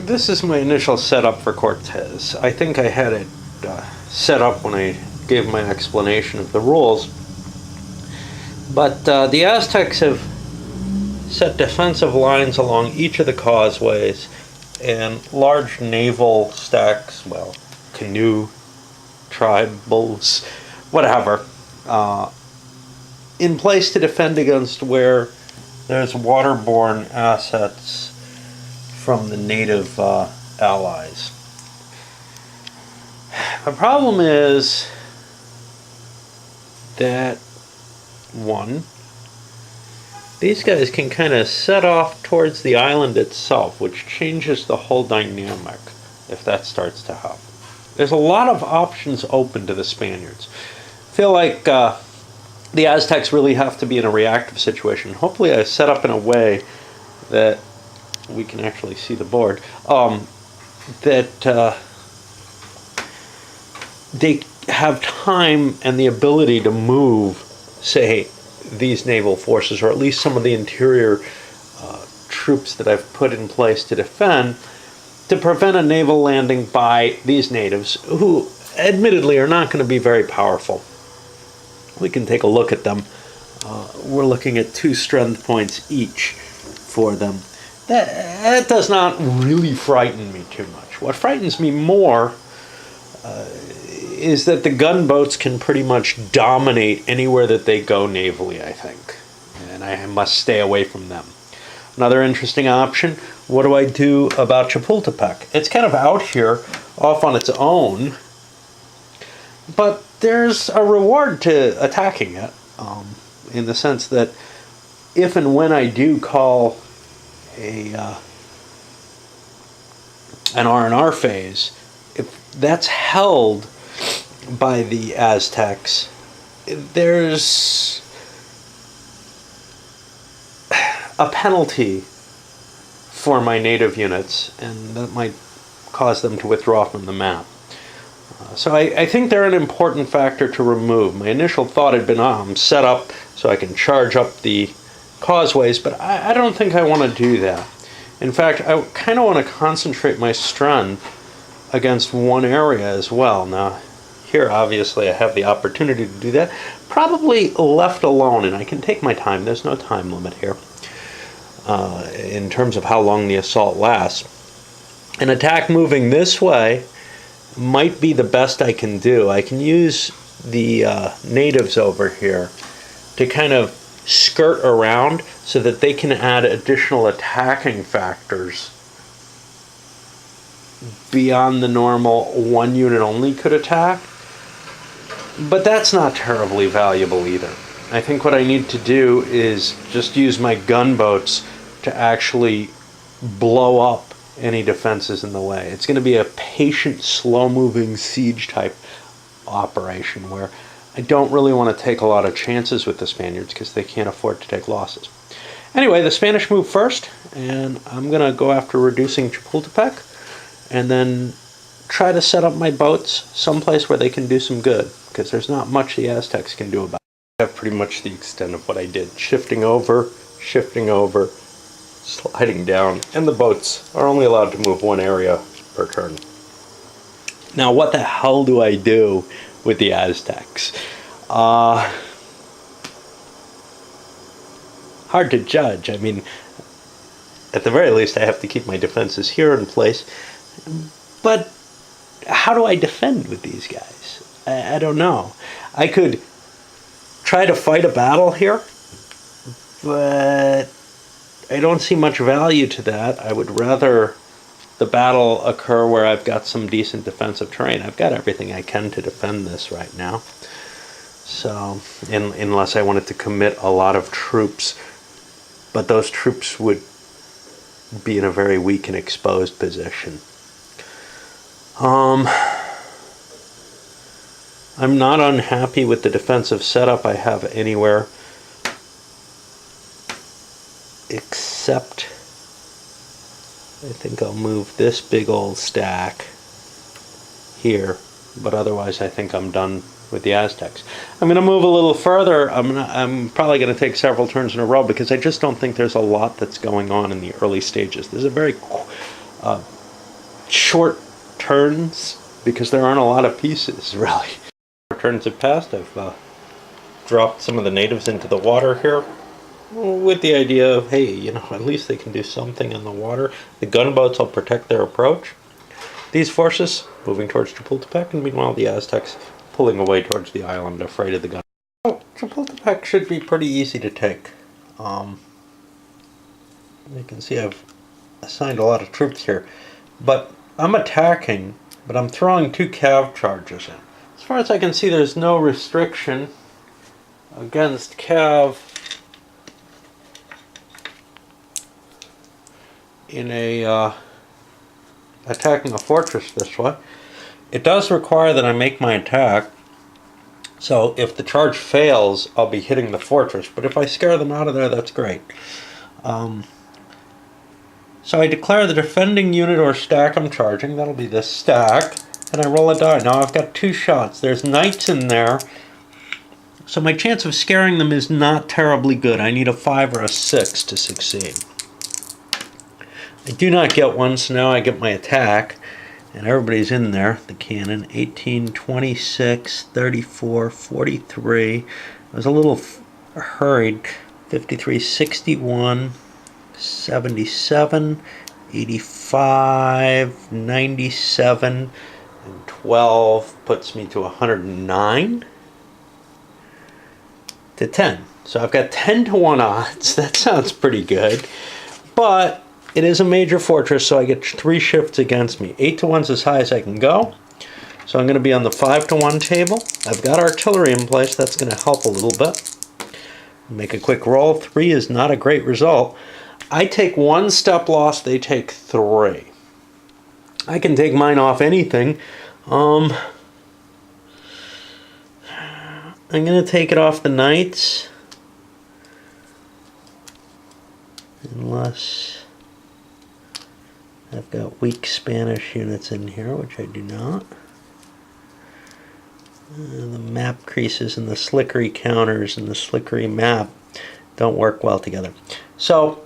This is my initial setup for Cortes. I think I had it set up when I gave my explanation of the rules. But the Aztecs have set defensive lines along each of the causeways and large naval stacks, well, canoe, tribals, whatever, in place to defend against where there's waterborne assets from the native allies. The problem is that, one, these guys can kind of set off towards the island itself, which changes the whole dynamic if that starts to happen. There's a lot of options open to the Spaniards. I feel like the Aztecs really have to be in a reactive situation. Hopefully I set up in a way that we can actually see the board, that they have time and the ability to move, say, these naval forces, or at least some of the interior troops that I've put in place to defend, to prevent a naval landing by these natives, who admittedly are not going to be very powerful. We can take a look at them. We're looking at 2 strength points each for them. That does not really frighten me too much. What frightens me more is that the gunboats can pretty much dominate anywhere that they go navally, I think. And I must stay away from them. Another interesting option, what do I do about Chapultepec? It's kind of out here, off on its own, but there's a reward to attacking it, in the sense that if and when I do call an R&R phase, if that's held by the Aztecs, there's a penalty for my native units, and that might cause them to withdraw from the map. So I think they're an important factor to remove. My initial thought had been, set up so I can charge up the causeways, but I don't think I want to do that. In fact, I kind of want to concentrate my strength against one area as well. Now, here obviously I have the opportunity to do that. Probably left alone, and I can take my time. There's no time limit here in terms of how long the assault lasts. An attack moving this way might be the best I can do. I can use the natives over here to kind of skirt around so that they can add additional attacking factors beyond the normal one unit only could attack. But that's not terribly valuable either. I think what I need to do is just use my gunboats to actually blow up any defenses in the way. It's going to be a patient, slow-moving siege type operation where I don't really want to take a lot of chances with the Spaniards because they can't afford to take losses. Anyway, the Spanish move first, and I'm going to go after reducing Chapultepec and then try to set up my boats someplace where they can do some good, because there's not much the Aztecs can do about it. I have pretty much the extent of what I did. Shifting over, sliding down, and the boats are only allowed to move one area per turn. Now, what the hell do I do with the Aztecs? Hard to judge. I mean, at the very least, I have to keep my defenses here in place. But how do I defend with these guys? I don't know. I could try to fight a battle here, but I don't see much value to that. I would rather the battle occur where I've got some decent defensive terrain. I've got everything I can to defend this right now. So, unless I wanted to commit a lot of troops, but those troops would be in a very weak and exposed position. I'm not unhappy with the defensive setup I have anywhere, except I think I'll move this big old stack here, but otherwise I think I'm done with the Aztecs. I'm going to move a little further. I'm probably going to take several turns in a row because I just don't think there's a lot that's going on in the early stages. There's a very short turns because there aren't a lot of pieces, really. Turns have passed. I've dropped some of the natives into the water here with the idea of, hey, you know, at least they can do something in the water. The gunboats will protect their approach. These forces moving towards Chapultepec, and meanwhile the Aztecs pulling away towards the island, afraid of the gun. Oh, Chapultepec should be pretty easy to take. You can see I've assigned a lot of troops here, but I'm attacking, but I'm throwing 2 cav charges in. As far as I can see, there's no restriction against cav in a attacking a fortress this way. It does require that I make my attack, so if the charge fails, I'll be hitting the fortress, but if I scare them out of there, that's great. So I declare the defending unit or stack I'm charging. That'll be this stack. And I roll a die. Now I've got 2 shots. There's knights in there. So my chance of scaring them is not terribly good. I need a 5 or a 6 to succeed. I do not get one, so now I get my attack. And everybody's in there. The cannon. 18, 26, 34, 43. I was a little hurried. 53, 61. 77, 85, 97, and 12 puts me to 109 to 10. So I've got 10 to 1 odds. That sounds pretty good. But it is a major fortress, so I get 3 shifts against me. 8 to 1's as high as I can go. So I'm going to be on the 5 to 1 table. I've got artillery in place. That's going to help a little bit. Make a quick roll. 3 is not a great result. I take 1 step loss, they take 3. I can take mine off anything. I'm going to take it off the knights. Unless I've got weak Spanish units in here, which I do not. The map creases and the slickery counters and the slickery map don't work well together. So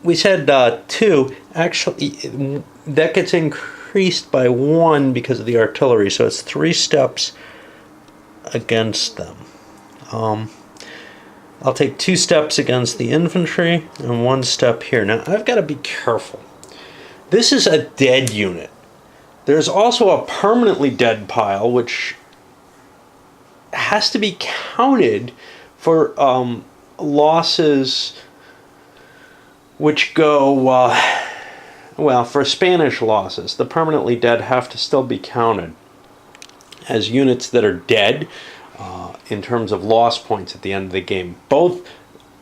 we said 2. Actually, that gets increased by 1 because of the artillery, so it's 3 steps against them. I'll take 2 steps against the infantry and 1 step here. Now, I've got to be careful. This is a dead unit. There's also a permanently dead pile, which has to be counted for losses which go, well, for Spanish losses. The permanently dead have to still be counted as units that are dead in terms of loss points at the end of the game. Both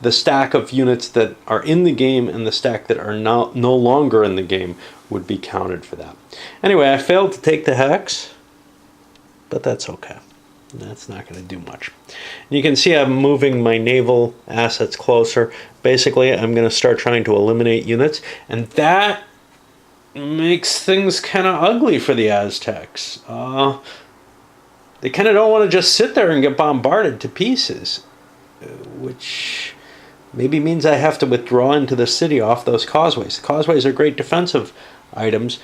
the stack of units that are in the game and the stack that are no longer in the game would be counted for that. Anyway, I failed to take the hex, but that's okay. That's not going to do much. You can see I'm moving my naval assets closer. Basically, I'm going to start trying to eliminate units, and that makes things kind of ugly for the Aztecs. They kind of don't want to just sit there and get bombarded to pieces, which maybe means I have to withdraw into the city off those causeways. The causeways are great defensive items,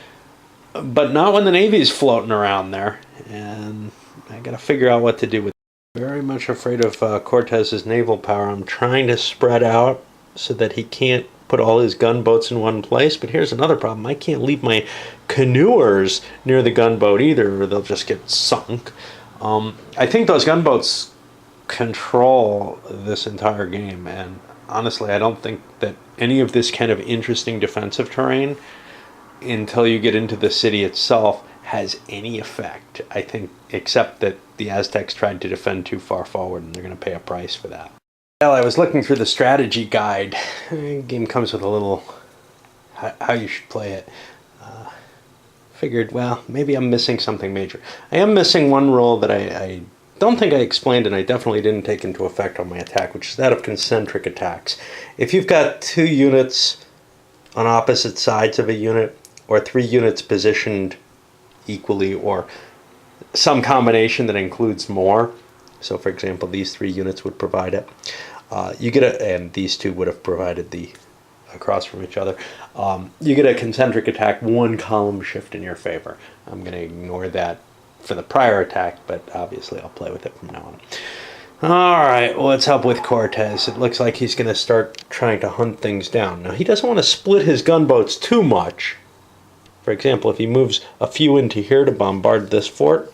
but not when the Navy's floating around there, and I got to figure out what to do with it. Very much afraid of Cortes's naval power. I'm trying to spread out so that he can't put all his gunboats in one place, but here's another problem. I can't leave my canoers near the gunboat either, or they'll just get sunk. I think those gunboats control this entire game, and honestly, I don't think that any of this kind of interesting defensive terrain, until you get into the city itself, has any effect. I think, except that the Aztecs tried to defend too far forward, and they're going to pay a price for that. Well, I was looking through the strategy guide. The game comes with a little how you should play it. Figured, well, maybe I'm missing something major. I am missing one rule that I don't think I explained, and I definitely didn't take into effect on my attack, which is that of concentric attacks. If you've got 2 units on opposite sides of a unit, or 3 units positioned equally, or some combination that includes more, so for example these 3 units would provide it, you get and these 2 would have provided the across from each other, you get a concentric attack, one column shift in your favor. I'm going to ignore that for the prior attack, but obviously I'll play with it from now on. Alright, what's up with Cortes? It looks like he's going to start trying to hunt things down. Now, he doesn't want to split his gunboats too much. For example, if he moves a few into here to bombard this fort,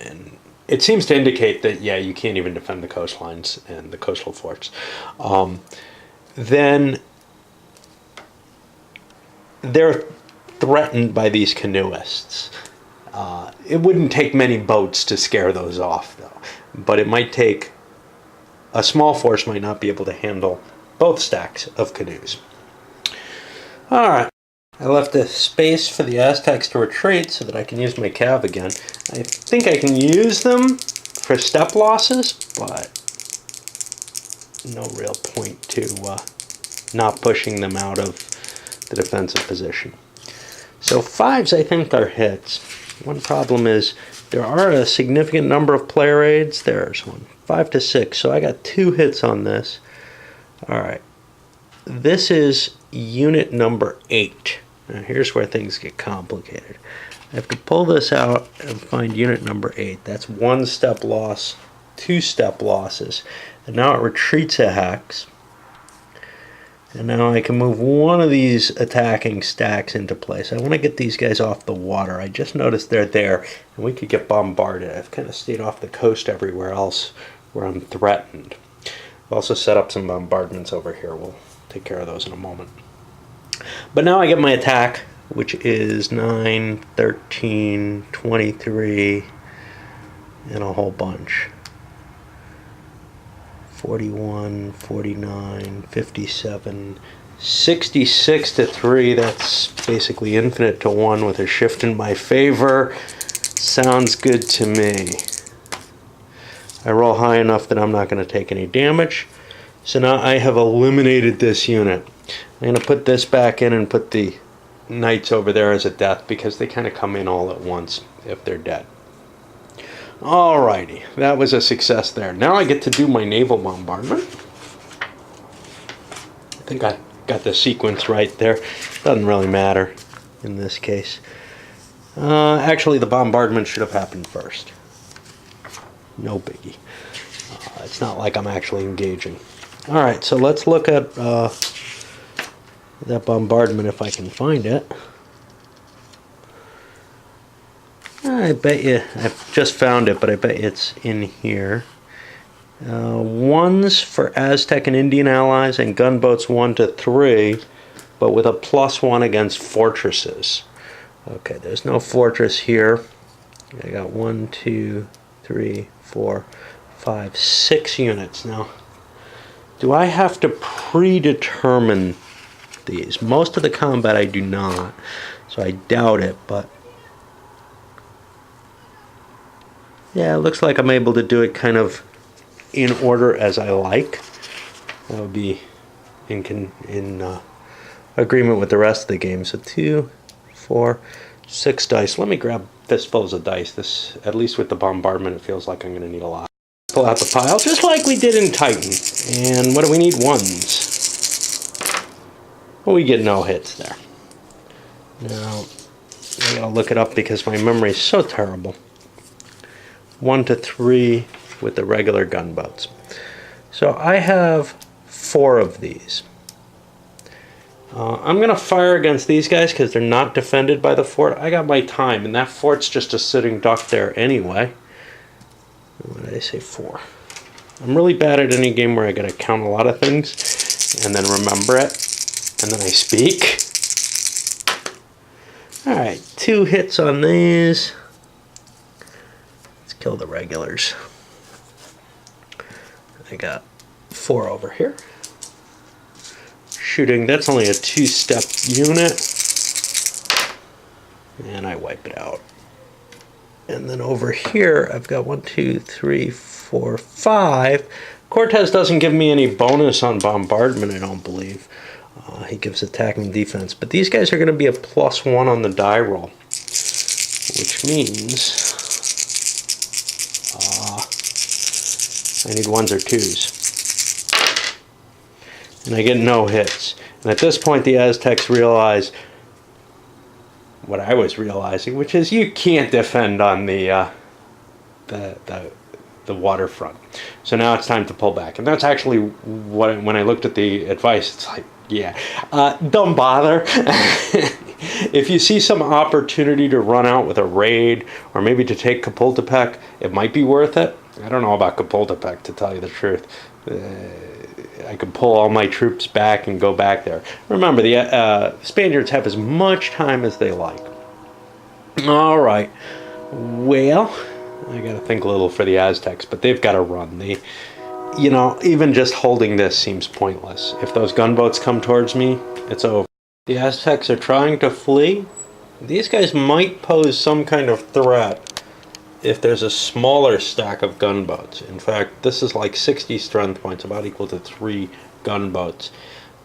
and it seems to indicate that, yeah, you can't even defend the coastlines and the coastal forts, then they're threatened by these canoeists. It wouldn't take many boats to scare those off, though. But it might take, a small force might not be able to handle both stacks of canoes. Alright, I left a space for the Aztecs to retreat so that I can use my cav again. I think I can use them for step losses, but no real point to not pushing them out of the defensive position. So 5s I think are hits. One problem is there are a significant number of player aids. There's one, 5 to 6. So I got 2 hits on this. All right. This is unit number 8. Now here's where things get complicated. I have to pull this out and find unit number 8. That's 1 step loss, 2 step losses. And now it retreats a hex. And now I can move one of these attacking stacks into place. I want to get these guys off the water. I just noticed they're there, and we could get bombarded. I've kind of stayed off the coast everywhere else where I'm threatened. I've also set up some bombardments over here. We'll take care of those in a moment. But now I get my attack, which is 9, 13, 23, and a whole bunch. 41, 49, 57, 66 to 3. That's basically infinite to 1 with a shift in my favor. Sounds good to me. I roll high enough that I'm not going to take any damage. So now I have eliminated this unit. I'm going to put this back in and put the knights over there as a death because they kind of come in all at once if they're dead. Alrighty, that was a success there. Now I get to do my naval bombardment. I think I got the sequence right there. Doesn't really matter in this case. Actually, the bombardment should have happened first. No biggie. It's not like I'm actually engaging. Alright, so let's look at that bombardment if I can find it. I bet you, I've just found it, but I bet it's in here. 1s for Aztec and Indian allies, and gunboats 1 to 3, but with a +1 against fortresses. Okay, there's no fortress here. I got 1, 2, 3, 4, 5, 6 units. Now, do I have to predetermine these? Most of the combat I do not, so I doubt it, but yeah, it looks like I'm able to do it kind of in order as I like. That would be in agreement with the rest of the game. So 2, 4, 6 dice. Let me grab fistfuls of dice. This, at least with the bombardment, it feels like I'm going to need a lot. Pull out the pile, just like we did in Titan. And what do we need? 1s. Well, we get no hits there. Now, I gotta look it up because my memory is so terrible. 1 to 3 with the regular gunboats. So I have 4 of these. I'm going to fire against these guys because they're not defended by the fort. I got my time, and that fort's just a sitting duck there anyway. What did I say? 4. I'm really bad at any game where I got to count a lot of things and then remember it, and then I speak. Alright, 2 hits on these. Kill the regulars. I got 4 over here. Shooting, that's only a 2-step unit. And I wipe it out. And then over here, I've got 1, 2, 3, 4, 5. Cortes doesn't give me any bonus on bombardment, I don't believe. He gives attack and defense. But these guys are going to be a +1 on the die roll. Which means I need 1s or 2s. and I get no hits. And at this point, the Aztecs realize what I was realizing, which is you can't defend on the waterfront. So now it's time to pull back, and that's actually what, when I looked at the advice, it's like, yeah, don't bother. If you see some opportunity to run out with a raid, or maybe to take Chapultepec, it might be worth it. I don't know about Chapultepec, to tell you the truth. I could pull all my troops back and go back there. Remember, the Spaniards have as much time as they like. All right. Well, I got to think a little for the Aztecs, but they've got to run. They, you know, even just holding this seems pointless. If those gunboats come towards me, it's over. The Aztecs are trying to flee. These guys might pose some kind of threat if there's a smaller stack of gunboats. In fact, this is like 60 strength points, about equal to 3 gunboats.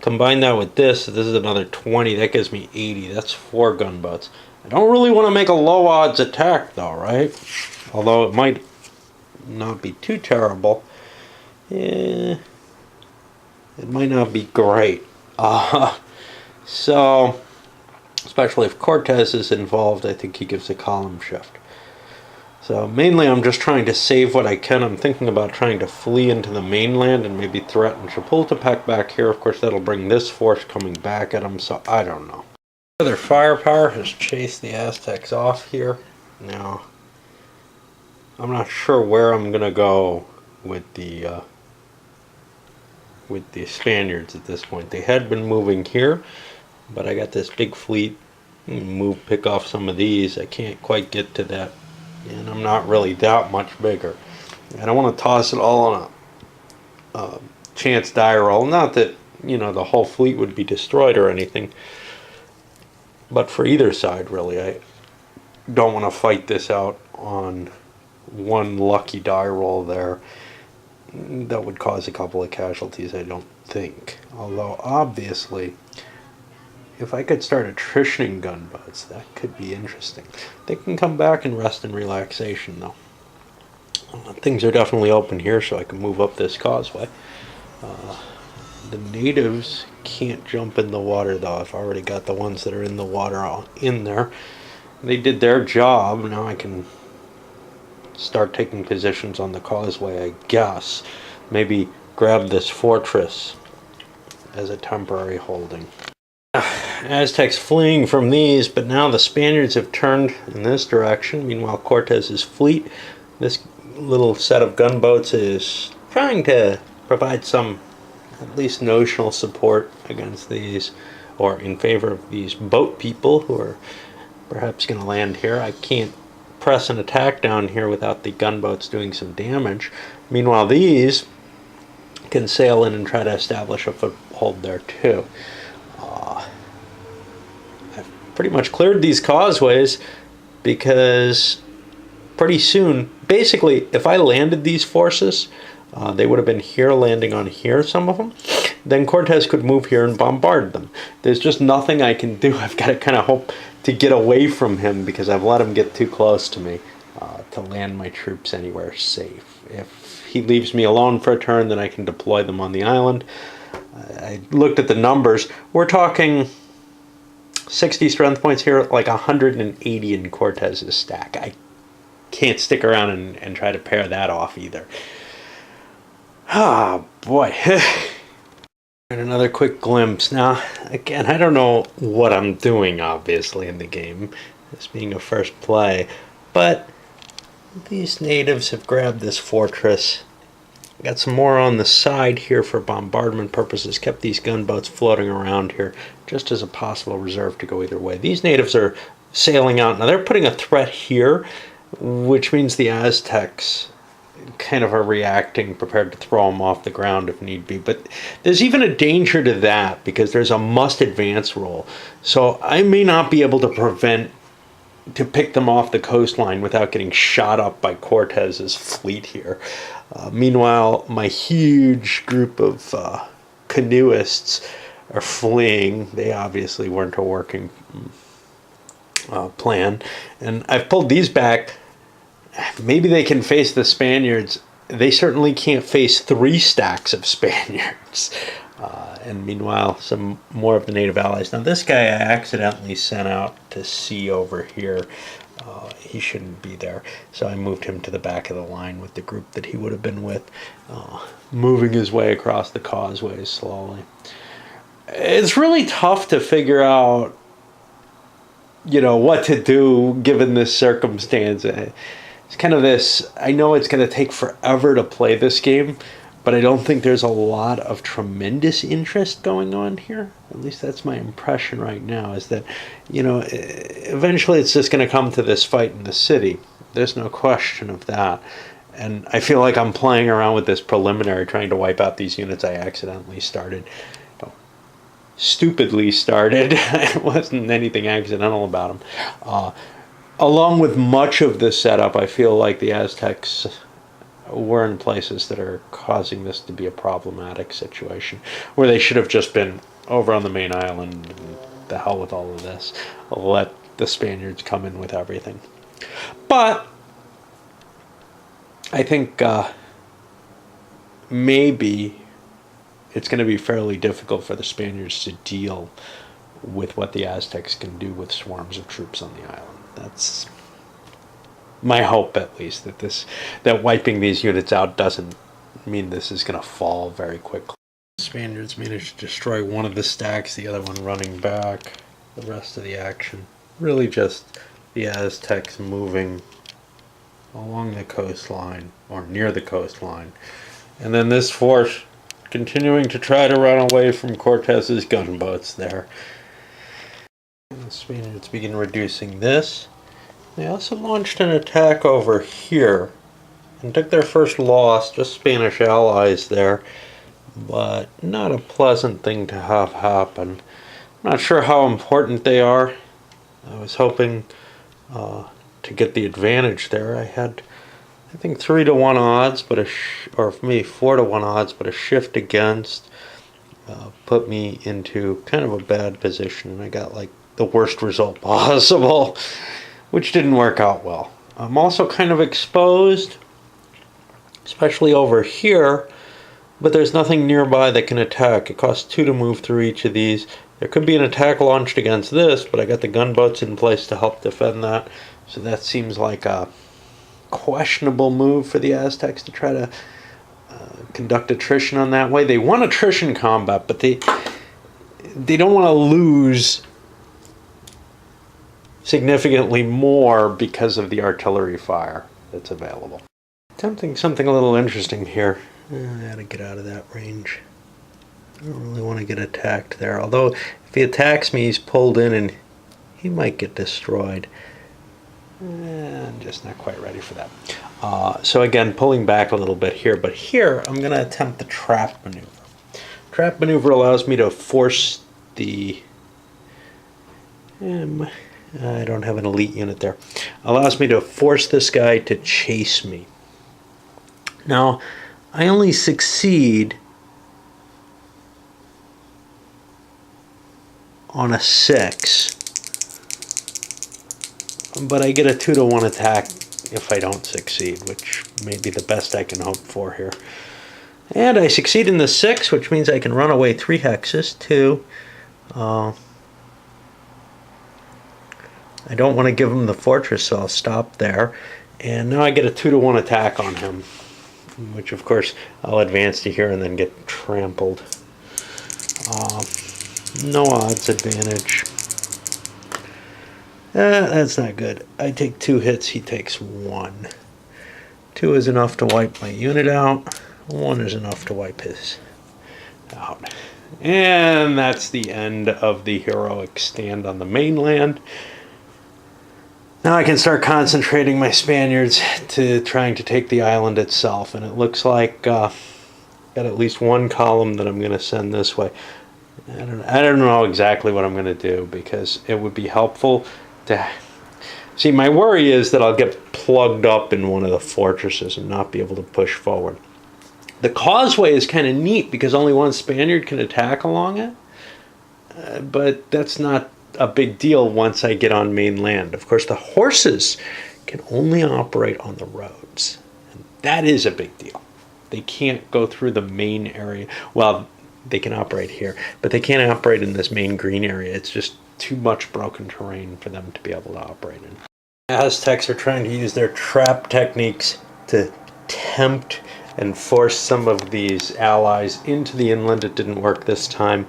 Combine that with this is another 20. That gives me 80. That's 4 gunboats. I don't really want to make a low odds attack though, right? Although it might not be too terrible. Yeah, it might not be great. So, especially if Cortes is involved, I think he gives a column shift. So mainly I'm just trying to save what I can. I'm thinking about trying to flee into the mainland and maybe threaten Chapultepec back here. Of course, that'll bring this force coming back at them, so I don't know. Their firepower has chased the Aztecs off here. Now, I'm not sure where I'm going to go with the Spaniards at this point. They had been moving here, but I got this big fleet. Pick off some of these. I can't quite get to that, and I'm not really that much bigger. I don't want to toss it all on a chance die roll. Not that, you know, the whole fleet would be destroyed or anything, but for either side, really, I don't want to fight this out on one lucky die roll there. That would cause a couple of casualties, I don't think. Although, obviously, if I could start attritioning gunboats, that could be interesting. They can come back and rest in relaxation, though. Things are definitely open here, so I can move up this causeway. The natives can't jump in the water, though. I've already got the ones that are in the water all in there. They did their job. Now I can start taking positions on the causeway, I guess. Maybe grab this fortress as a temporary holding. Aztecs fleeing from these, but now the Spaniards have turned in this direction. Meanwhile, Cortes's fleet, this little set of gunboats, is trying to provide some at least notional support against these, or in favor of these boat people who are perhaps going to land here. I can't press an attack down here without the gunboats doing some damage. Meanwhile, these can sail in and try to establish a foothold there too. I've pretty much cleared these causeways because pretty soon, basically, if I landed these forces, they would have been here, landing on here, some of them. Then Cortes could move here and bombard them. There's just nothing I can do. I've got to kind of hope to get away from him because I've let him get too close to me to land my troops anywhere safe. If he leaves me alone for a turn, then I can deploy them on the island. I looked at the numbers. We're talking 60 strength points here, like 180 in Cortes's stack. I can't stick around and try to pair that off either. Ah, boy. And another quick glimpse. Now, again, I don't know what I'm doing, obviously, in the game, this being a first play, but these natives have grabbed this fortress. Got some more on the side here for bombardment purposes, kept these gunboats floating around here just as a possible reserve to go either way. These natives are sailing out. Now, they're putting a threat here, which means the Aztecs kind of are reacting, prepared to throw them off the ground if need be. But there's even a danger to that because there's a must advance roll. So I may not be able to pick them off the coastline without getting shot up by Cortes's fleet here. Meanwhile, my huge group of canoeists are fleeing. They obviously weren't a working plan. And I've pulled these back. Maybe they can face the Spaniards. They certainly can't face 3 stacks of Spaniards. And meanwhile, some more of the native allies. Now, this guy I accidentally sent out to sea over here. He shouldn't be there, so I moved him to the back of the line with the group that he would have been with, moving his way across the causeway slowly. It's really tough to figure out, what to do given this circumstance. It's kind of this, I know it's going to take forever to play this game, but I don't think there's a lot of tremendous interest going on here. At least that's my impression right now, is that, eventually it's just going to come to this fight in the city. There's no question of that. And I feel like I'm playing around with this preliminary, trying to wipe out these units I accidentally started. Stupidly started. It wasn't anything accidental about them. Along with much of this setup, I feel like the Aztecs were in places that are causing this to be a problematic situation, where they should have just been over on the main island, and the hell with all of this. Let the Spaniards come in with everything. But I think maybe it's going to be fairly difficult for the Spaniards to deal with what the Aztecs can do with swarms of troops on the island. That's my hope, at least, that wiping these units out doesn't mean this is going to fall very quickly. The Spaniards managed to destroy one of the stacks, the other one running back. The rest of the action, really just the Aztecs moving along the coastline, or near the coastline. And then this force continuing to try to run away from Cortes's gunboats there. And the Spaniards begin reducing this. They also launched an attack over here and took their first loss, just Spanish allies there, but not a pleasant thing to have happen. I'm not sure how important they are. I was hoping to get the advantage there. I had, I think, 3-to-1 odds, but or for me 4-to-1 odds, but a shift against put me into kind of a bad position. I got like the worst result possible, which didn't work out well. I'm also kind of exposed, especially over here, but there's nothing nearby that can attack. It costs 2 to move through each of these. There could be an attack launched against this, but I got the gunboats in place to help defend that. So that seems like a questionable move for the Aztecs to try to conduct attrition on that way. They want attrition combat, but they don't want to lose significantly more because of the artillery fire that's available. Attempting something a little interesting here. I gotta get out of that range. I don't really want to get attacked there. Although, if he attacks me, he's pulled in and he might get destroyed. I'm just not quite ready for that. So again, pulling back a little bit here. But here, I'm going to attempt the trap maneuver. Trap maneuver allows me to force the... I don't have an elite unit there. Allows me to force this guy to chase me. Now, I only succeed on a 6, but I get a 2-to-1 attack if I don't succeed, which may be the best I can hope for here. And I succeed in the 6, which means I can run away 3 hexes, 2. I don't want to give him the fortress, so I'll stop there. And now I get a 2-to-1 attack on him, which of course I'll advance to here and then get trampled. No odds advantage. That's not good. I take 2 hits, he takes 1. 2 is enough to wipe my unit out. 1 is enough to wipe his out. And that's the end of the heroic stand on the mainland. Now I can start concentrating my Spaniards to trying to take the island itself. And it looks like got at least one column that I'm going to send this way. I don't know exactly what I'm going to do, because it would be helpful to... See, my worry is that I'll get plugged up in one of the fortresses and not be able to push forward. The causeway is kind of neat because only one Spaniard can attack along it. But that's not a big deal once I get on mainland. Of course, the horses can only operate on the roads. And that is a big deal. They can't go through the main area. Well, they can operate here, but they can't operate in this main green area. It's just too much broken terrain for them to be able to operate in. Aztecs are trying to use their trap techniques to tempt and force some of these allies into the inland. It didn't work this time,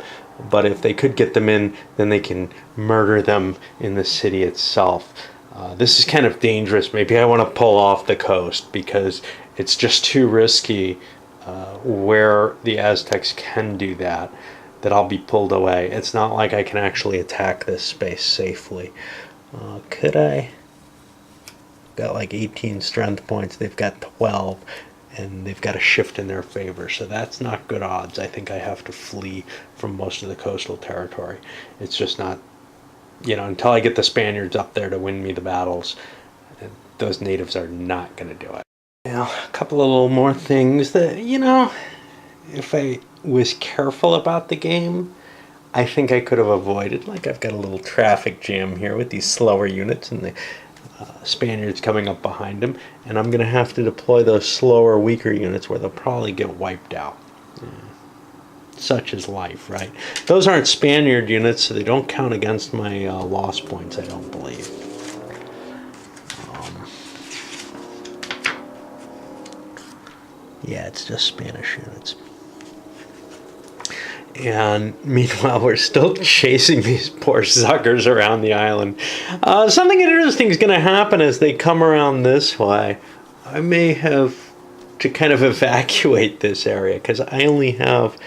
but if they could get them in, then they can murder them in the city itself. This is kind of dangerous. Maybe I want to pull off the coast because it's just too risky where the Aztecs can do that I'll be pulled away. It's not like I can actually attack this space safely. Could I? Got like 18 strength points. They've got 12, and they've got a shift in their favor, so that's not good odds. I think I have to flee from most of the coastal territory. It's just not, until I get the Spaniards up there to win me the battles, those natives are not going to do it. Now, a couple of little more things that, if I was careful about the game, I think I could have avoided. Like, I've got a little traffic jam here with these slower units and the Spaniards coming up behind them, and I'm going to have to deploy those slower, weaker units where they'll probably get wiped out. Such is life, right? Those aren't Spaniard units, so they don't count against my loss points, I don't believe. Yeah, it's just Spanish units. And meanwhile, we're still chasing these poor suckers around the island. Something interesting is going to happen as they come around this way. I may have to kind of evacuate this area because I only have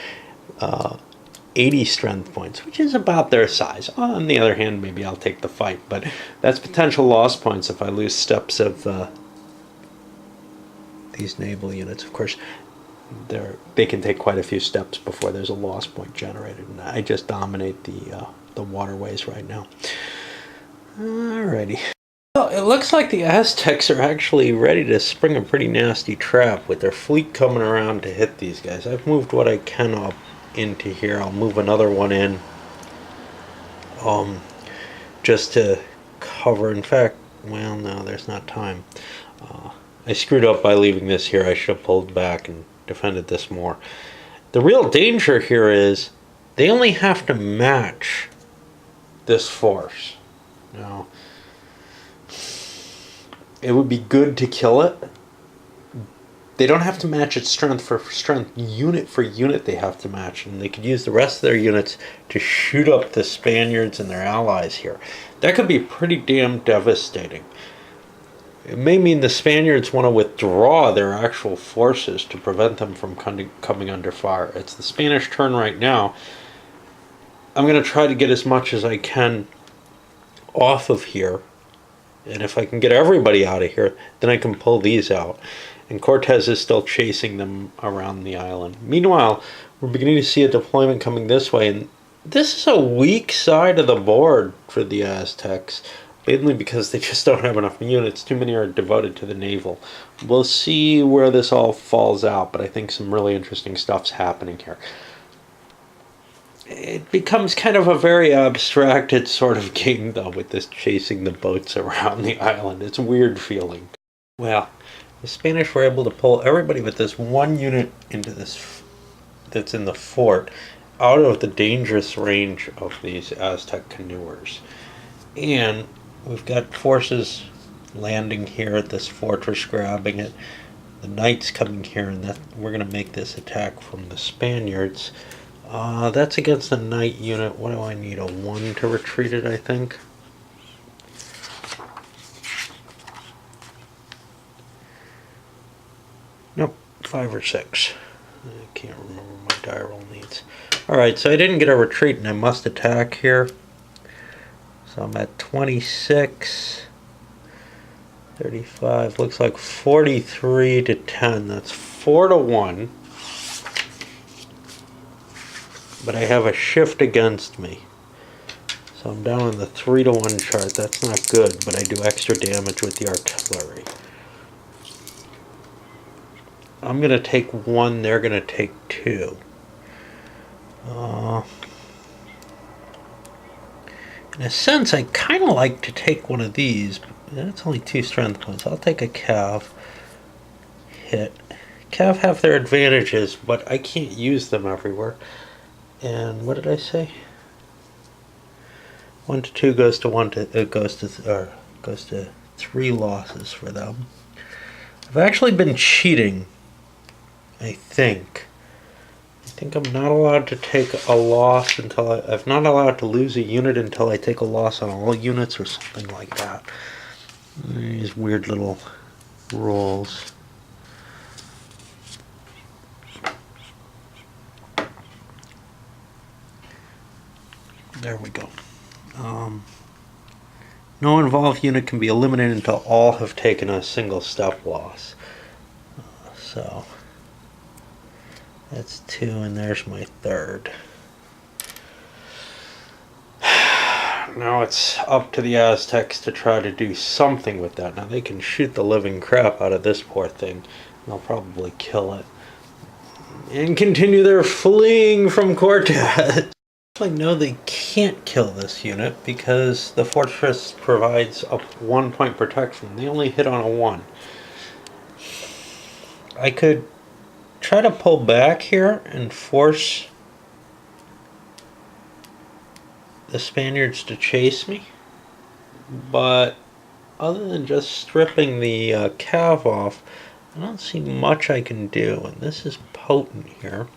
80 strength points, which is about their size. On the other hand, maybe I'll take the fight, but that's potential loss points if I lose steps of these naval units. Of course, they can take quite a few steps before there's a loss point generated, and I just dominate the waterways right now. Alrighty. Well, it looks like the Aztecs are actually ready to spring a pretty nasty trap with their fleet coming around to hit these guys. I've moved what I can up into here. I'll move another one in just to cover. In fact, well, no, there's not time. I screwed up by leaving this here. I should have pulled back and defended this more. The real danger here is they only have to match this force. Now, it would be good to kill it. They don't have to match its strength for strength. Unit for unit they have to match, and they could use the rest of their units to shoot up the Spaniards and their allies here. That could be pretty damn devastating. It may mean the Spaniards want to withdraw their actual forces to prevent them from coming under fire. It's the Spanish turn right now. I'm going to try to get as much as I can off of here. And if I can get everybody out of here, then I can pull these out. And Cortes is still chasing them around the island. Meanwhile, we're beginning to see a deployment coming this way. And this is a weak side of the board for the Aztecs. Mainly because they just don't have enough units. Too many are devoted to the naval. We'll see where this all falls out, but I think some really interesting stuff's happening here. It becomes kind of a very abstracted sort of game, though, with this chasing the boats around the island. It's a weird feeling. Well, the Spanish were able to pull everybody with this one unit into this that's in the fort out of the dangerous range of these Aztec canoers. And we've got forces landing here at this fortress, grabbing it. The knights coming here, and we're going to make this attack from the Spaniards. That's against the knight unit. What do I need? A 1 to retreat it, I think. Nope, 5 or 6. I can't remember my die roll needs. Alright, so I didn't get a retreat, and I must attack here. So I'm at 26, 35, looks like 43 to 10. That's 4 to 1. But I have a shift against me. So I'm down on the 3 to 1 chart. That's not good, but I do extra damage with the artillery. I'm going to take 1, they're going to take 2. In a sense, I kind of like to take one of these. That's only 2 strength points. I'll take a Cav. Hit. Cav have their advantages, but I can't use them everywhere. And what did I say? 1 to 2 goes to 1 to goes to 3 losses for them. I've actually been cheating, I think. I think I'm not allowed to take a loss until I'm not allowed to lose a unit until I take a loss on all units or something like that. These weird little rules. There we go. No involved unit can be eliminated until all have taken a single step loss. So that's 2, and there's my 3rd. Now it's up to the Aztecs to try to do something with that. Now they can shoot the living crap out of this poor thing. They'll probably kill it. And continue their fleeing from Cortes. I know they can't kill this unit because the fortress provides a 1-point protection. They only hit on a 1. I could try to pull back here and force the Spaniards to chase me, but other than just stripping the cav off, I don't see much I can do, and this is potent here.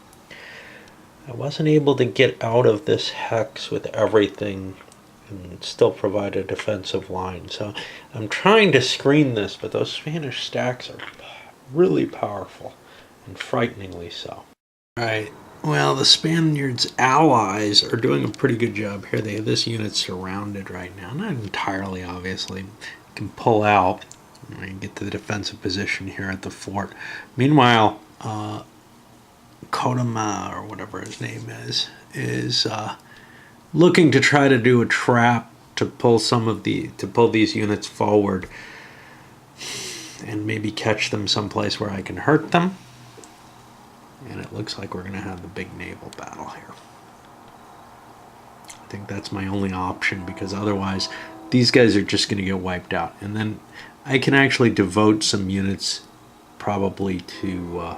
I wasn't able to get out of this hex with everything and still provide a defensive line. So I'm trying to screen this, but those Spanish stacks are really powerful and frighteningly so. Alright, well, the Spaniards' allies are doing a pretty good job here. They have this unit surrounded right now. Not entirely, obviously. You can pull out and get to the defensive position here at the fort. Meanwhile, Kodama, or whatever his name is looking to try to do a trap to pull these units forward and maybe catch them someplace where I can hurt them. And it looks like we're going to have the big naval battle here. I think that's my only option, because otherwise these guys are just going to get wiped out. And then I can actually devote some units probably to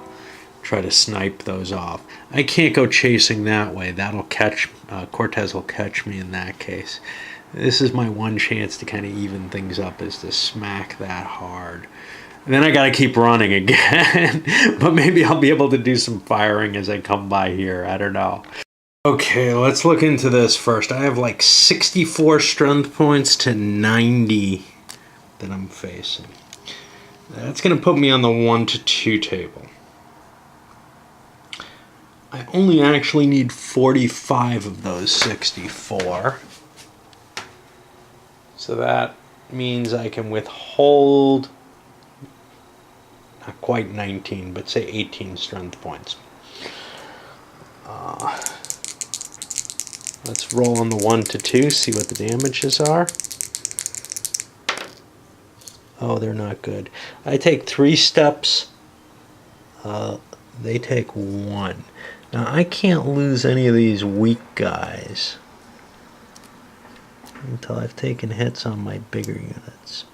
try to snipe those off. I can't go chasing that way. That'll catch, Cortes will catch me in that case. This is my one chance to kind of even things up, is to smack that hard. And then I got to keep running again. But maybe I'll be able to do some firing as I come by here. I don't know. Okay, let's look into this first. I have like 64 strength points to 90 that I'm facing. That's going to put me on the 1 to 2 table. I only actually need 45 of those 64. So that means I can withhold not quite 19, but say 18 strength points. Let's roll on the 1 to 2, see what the damages are. Oh, they're not good. I take 3 steps. They take 1. Now, I can't lose any of these weak guys until I've taken hits on my bigger units.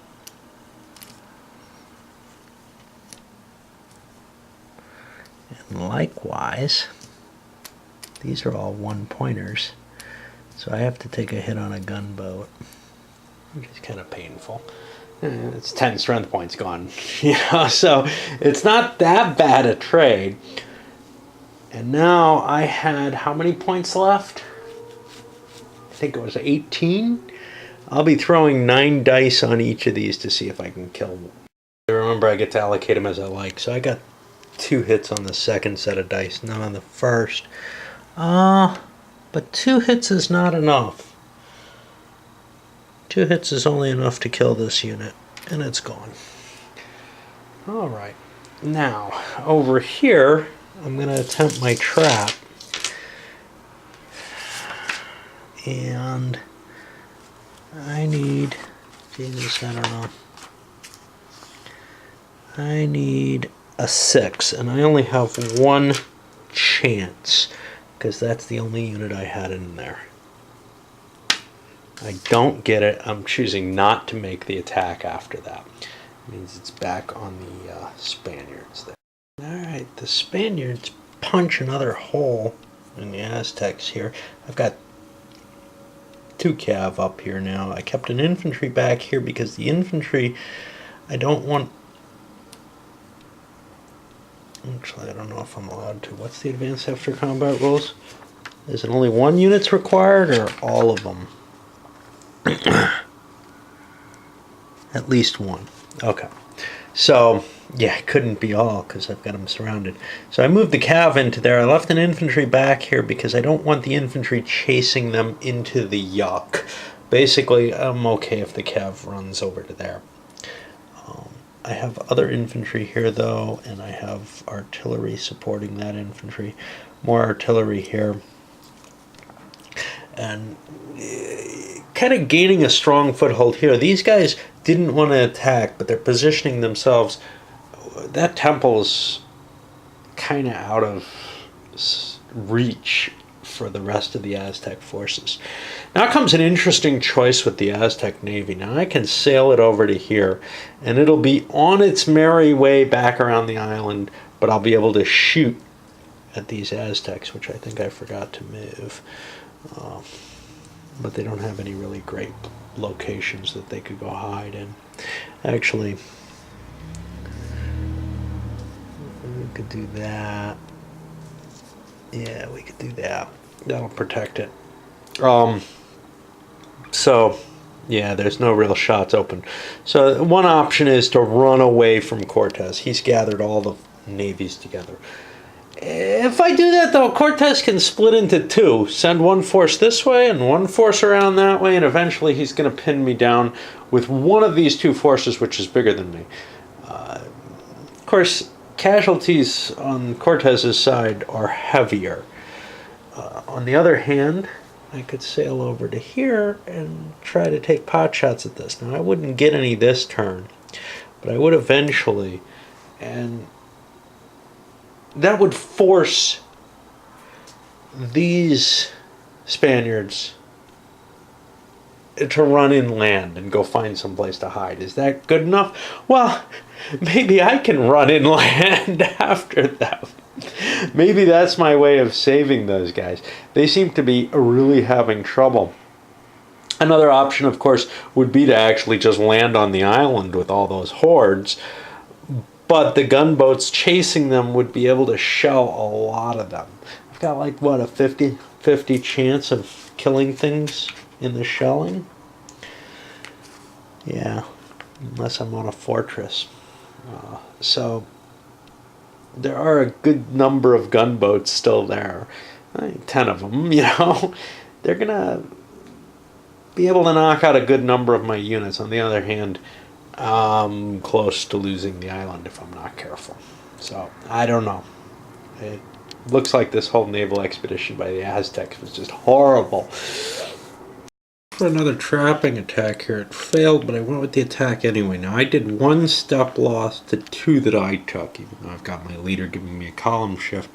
And likewise, these are all 1-pointers, so I have to take a hit on a gunboat, which is kind of painful. It's 10 strength points gone, so it's not that bad a trade. And now I had how many points left? I think it was 18. I'll be throwing 9 dice on each of these to see if I can kill them. Remember, I get to allocate them as I like. So I got 2 hits on the second set of dice, none on the first. But 2 hits is not enough. 2 hits is only enough to kill this unit, and it's gone. Alright, now over here I'm going to attempt my trap, and I need, Jesus, I don't know, I need a 6, and I only have 1 chance, because that's the only unit I had in there. I don't get it. I'm choosing not to make the attack after that. It means it's back on the Spaniards there. Alright, the Spaniards punch another hole and the Aztecs here. I've got 2 cav up here now. I kept an infantry back here because the infantry, I don't want... Actually, I don't know if I'm allowed to. What's the advanced after combat rules? Is it only 1 unit's required or all of them? At least 1. Okay. So, yeah, it couldn't be all because I've got them surrounded. So I moved the cav into there. I left an infantry back here because I don't want the infantry chasing them into the yuck. Basically, I'm okay if the cav runs over to there. I have other infantry here, though, and I have artillery supporting that infantry. More artillery here. And kind of gaining a strong foothold here. These guys didn't want to attack, but they're positioning themselves. That temple's kind of out of reach for the rest of the Aztec forces. Now comes an interesting choice with the Aztec Navy. Now I can sail it over to here, and it'll be on its merry way back around the island, but I'll be able to shoot at these Aztecs, which I think I forgot to move. But they don't have any really great locations that they could go hide in. Actually, we could do that. Yeah, we could do that. That'll protect it. So, yeah, there's no real shots open. So one option is to run away from Cortes. He's gathered all the navies together. If I do that, though, Cortes can split into 2. Send 1 force this way and 1 force around that way, and eventually he's going to pin me down with one of these 2 forces, which is bigger than me. Of course, casualties on Cortes's side are heavier. On the other hand, I could sail over to here and try to take pot shots at this. Now, I wouldn't get any this turn, but I would eventually, and that would force these Spaniards to run inland and go find some place to hide. Is that good enough? Well, maybe I can run inland after them. Maybe that's my way of saving those guys. They seem to be really having trouble. Another option, of course, would be to actually just land on the island with all those hordes, but the gunboats chasing them would be able to shell a lot of them. I've got like, what, a 50-50 chance of killing things in the shelling? Yeah, unless I'm on a fortress. So there are a good number of gunboats still there. I think 10 of them, you know. They're going to be able to knock out a good number of my units. On the other hand, I'm close to losing the island if I'm not careful. So, I don't know. It looks like this whole naval expedition by the Aztecs was just horrible. For another trapping attack here, it failed, but I went with the attack anyway. Now, I did 1 step loss to 2 that I took, even though I've got my leader giving me a column shift.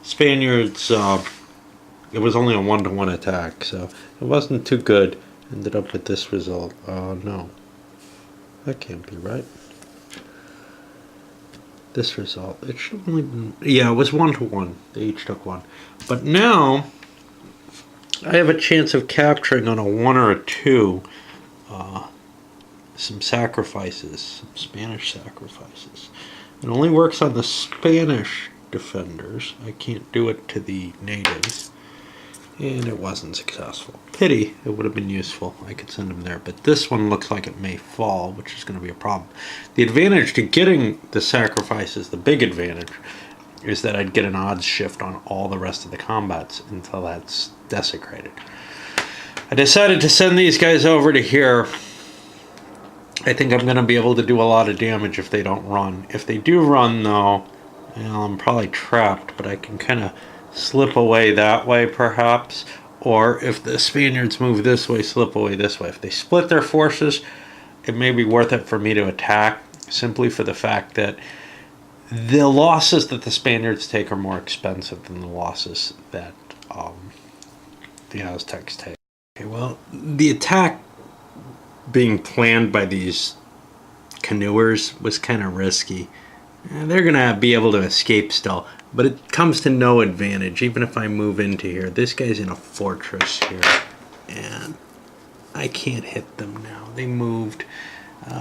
Spaniards, it was only a 1-to-1 attack, so it wasn't too good. Ended up with this result. Oh, no. That can't be right. This result. It should only been... Yeah, it was 1-to-1. They each took 1. But now, I have a chance of capturing on a 1 or a 2 some sacrifices. Some Spanish sacrifices. It only works on the Spanish defenders. I can't do it to the natives. And it wasn't successful. Pity, it would have been useful. I could send them there. But this one looks like it may fall, which is going to be a problem. The advantage to getting the sacrifices, the big advantage, is that I'd get an odds shift on all the rest of the combats until that's desecrated. I decided to send these guys over to here. I think I'm going to be able to do a lot of damage if they don't run. If they do run, though, well, I'm probably trapped, but I can kind of slip away that way, perhaps. Or if the Spaniards move this way, slip away this way. If they split their forces, it may be worth it for me to attack, simply for the fact that the losses that the Spaniards take are more expensive than the losses that the Aztecs take. Okay, well, the attack being planned by these canoers was kind of risky. They're going to be able to escape still. but it comes to no advantage, even if I move into here. This guy's in a fortress here, and I can't hit them now. They moved.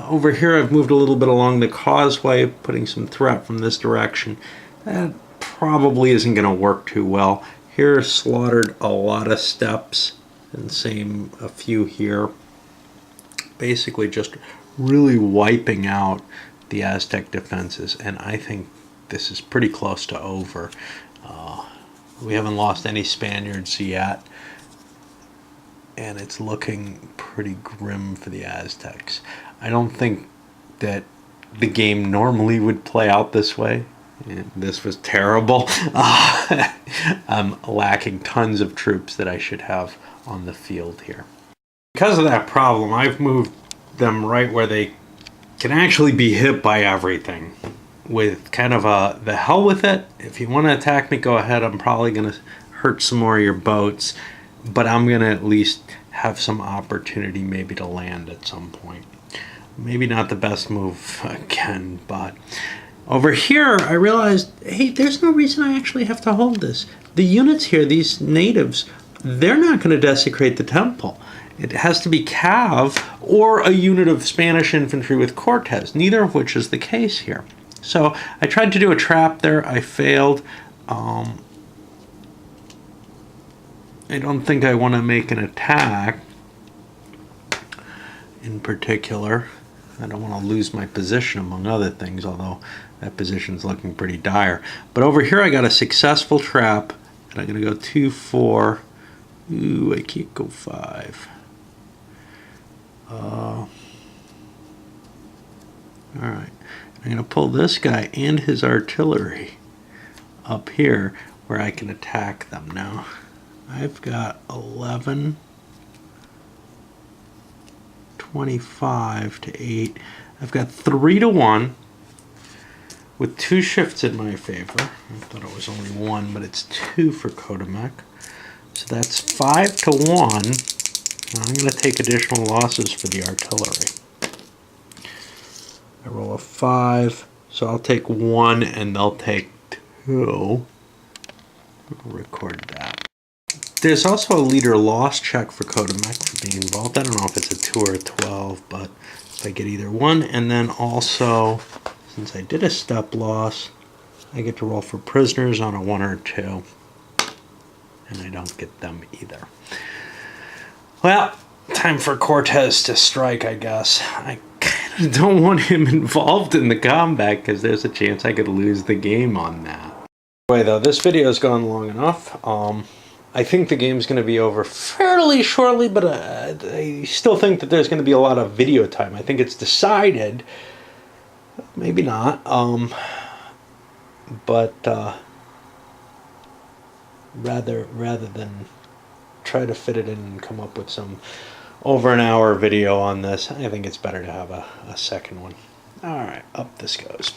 Over here, I've moved a little bit along the causeway, putting some threat from this direction. That probably isn't going to work too well. Here, slaughtered a lot of steps, and same a few here. Basically just really wiping out the Aztec defenses, and I think this is pretty close to over. We haven't lost any Spaniards yet, and it's looking pretty grim for the Aztecs. I don't think that the game normally would play out this way. And this was terrible. I'm lacking tons of troops that I should have on the field here. Because of that problem, I've moved them right where they can actually be hit by everything. With kind of the hell with it. If you want to attack me, go ahead. I'm probably going to hurt some more of your boats, but I'm going to at least have some opportunity maybe to land at some point. Maybe not the best move again, but over here I realized, hey, there's no reason I actually have to hold this. The units here, these natives, they're not going to desecrate the temple. It has to be Cav or a unit of Spanish infantry with Cortes, neither of which is the case here. So I tried to do a trap there. I failed. I don't think I want to make an attack in particular. I don't want to lose my position, among other things, although that position's looking pretty dire. But over here I got a successful trap, and I'm going to go 2, 4. Ooh, I can't go 5. All right. I'm going to pull this guy and his artillery up here where I can attack them now. I've got 11, 25 to 8. I've got 3 to 1 with 2 shifts in my favor. I thought it was only 1, but it's 2 for Cotomac. So that's 5 to 1. Now I'm going to take additional losses for the artillery. I roll a 5, so I'll take 1 and they'll take 2. I'll record that. There's also a leader loss check for Cotomac for being involved. I don't know if it's a 2 or a 12, but if I get either 1, and then also, since I did a step loss, I get to roll for prisoners on a 1 or 2, and I don't get them either. Well, time for Cortes to strike, I guess. I kind of don't want him involved in the combat because there's a chance I could lose the game on that. Anyway, though, this video has gone long enough. I think the game's going to be over fairly shortly, but I still think that there's going to be a lot of video time. I think it's decided. Maybe not. But rather than try to fit it in and come up with some over an hour video on this, I think it's better to have a second one. All right, up this goes.